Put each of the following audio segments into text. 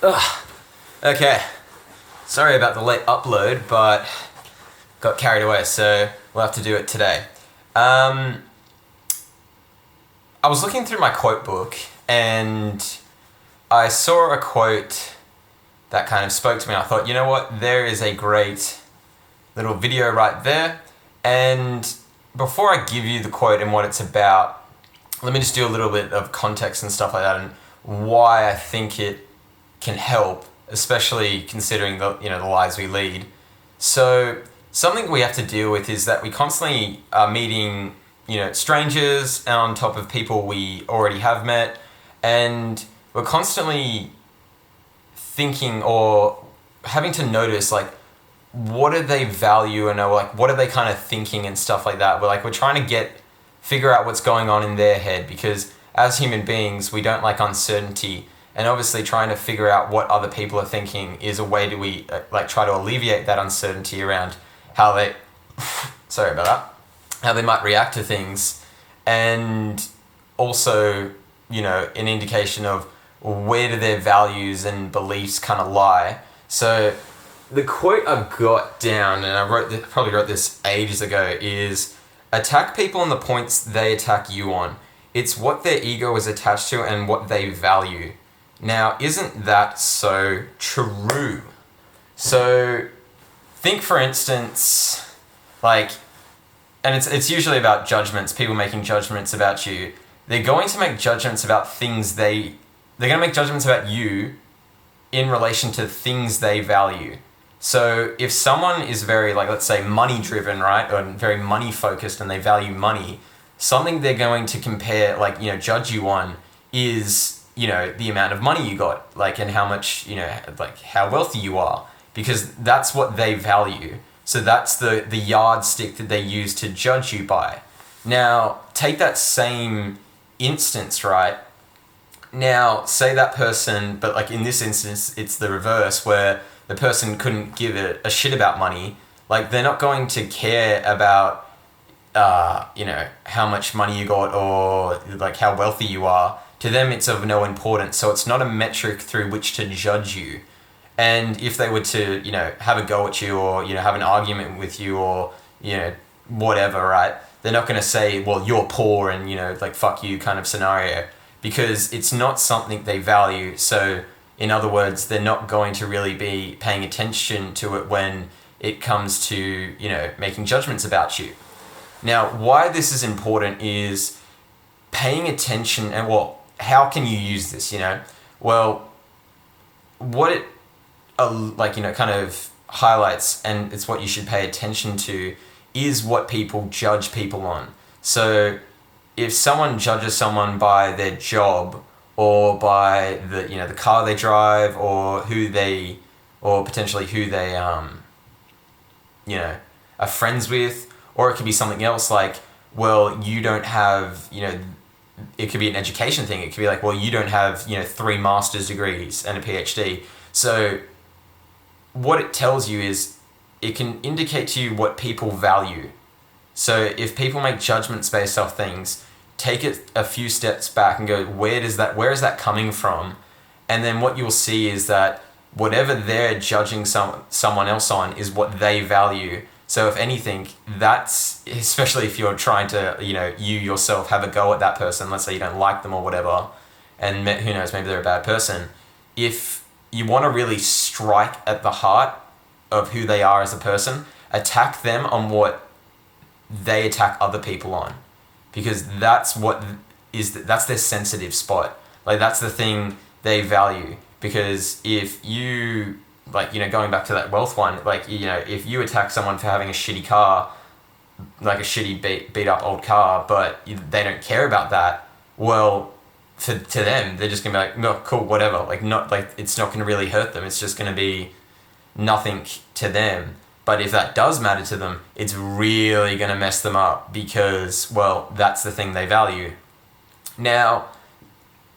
Ugh. Okay. Sorry about the late upload, but got carried away, so we'll have to do it today. I was looking through my quote book and I saw a quote that kind of spoke to me. I thought, you know what, there is a great little video right there. And before I give you the quote and what it's about, let me just do a little bit of context and stuff like that and why I think it can help, especially considering the lives we lead. So something we have to deal with is that we constantly are meeting strangers on top of people we already have met, and we're constantly thinking or having to notice what do they value and what are they kind of thinking and stuff like that. We're trying to figure out what's going on in their head, because as human beings we don't like uncertainty, and obviously trying to figure out what other people are thinking is a way we try to alleviate that uncertainty around how they sorry about that, how they might react to things, and also an indication of where do their values and beliefs kind of lie. So the quote I've got down, and I probably wrote this ages ago, is attack people on the points they attack you on. It's what their ego is attached to and what they value. Now, isn't that so true? So think, for instance, and it's usually about judgments, people making judgments about you. They're going to make judgments about things they're going to make judgments about you in relation to things they value. So if someone is very, let's say, money driven, right, or very money focused and they value money, something they're going to compare, judge you on is, the amount of money you got, and how much, how wealthy you are, because that's what they value. So that's the yardstick that they use to judge you by. Now, take that same instance, right? Now, say that person, but in this instance, it's the reverse, where the person couldn't give a shit about money. They're not going to care about, how much money you got or how wealthy you are. To them, it's of no importance. So it's not a metric through which to judge you. And if they were to, have a go at you or, have an argument with you or, whatever, right? They're not going to say, well, you're poor and, fuck you kind of scenario, because it's not something they value. So in other words, they're not going to really be paying attention to it when it comes to, making judgments about you. Now, why this is important is paying attention, and how can you use this, Well, what it, kind of highlights, and it's what you should pay attention to, is what people judge people on. So if someone judges someone by their job or by the car they drive or potentially who they are friends with, or it could be something else you don't have, it could be an education thing. It could be you don't have 3 master's degrees and a PhD. So what it tells you is it can indicate to you what people value. So if people make judgments based off things, take it a few steps back and go, where is that coming from? And then what you'll see is that whatever they're judging someone else on is what they value. So if anything, that's, especially if you're trying to, you yourself have a go at that person, let's say you don't like them or whatever, and who knows, maybe they're a bad person. If you want to really strike at the heart of who they are as a person, attack them on what they attack other people on, because that's that's their sensitive spot. That's the thing they value. Because if you, going back to that wealth one, if you attack someone for having a shitty car, a shitty beat up old car, but they don't care about that, well, to them, they're just gonna be no, cool, whatever. It's not gonna really hurt them. It's just gonna be nothing to them. But if that does matter to them, it's really gonna mess them up, because, well, that's the thing they value. Now,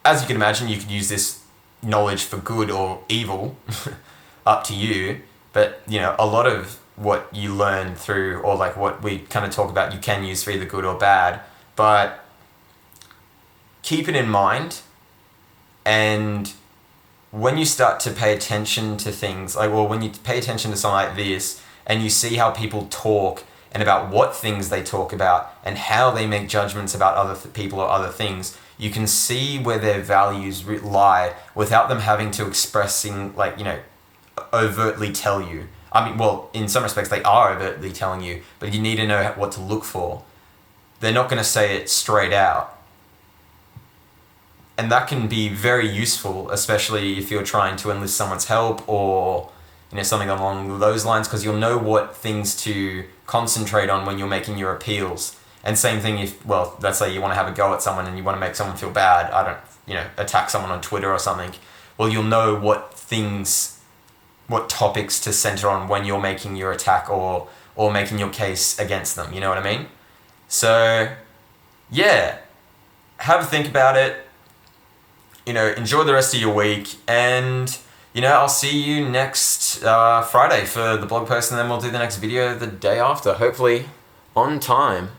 as you can imagine, you could use this knowledge for good or evil, up to you. But a lot of what you learn through, or what we kind of talk about, you can use for either good or bad. But keep it in mind, and when you start to pay attention to things, like, well, when you pay attention to something like this and you see how people talk and about what things they talk about and how they make judgments about other people or other things, you can see where their values lie without them having to expressing, like, overtly tell you. I mean, well, in some respects they are overtly telling you, but you need to know what to look for. They're not going to say it straight out. And that can be very useful, especially if you're trying to enlist someone's help or something along those lines, because you'll know what things to concentrate on when you're making your appeals. And same thing if, well, let's say you want to have a go at someone and you want to make someone feel bad, attack someone on Twitter or something. Well, you'll know what topics to center on when you're making your attack or making your case against them. You know what I mean? So, yeah, have a think about it. Enjoy the rest of your week, and I'll see you next Friday for the blog post, and then we'll do the next video the day after, hopefully on time.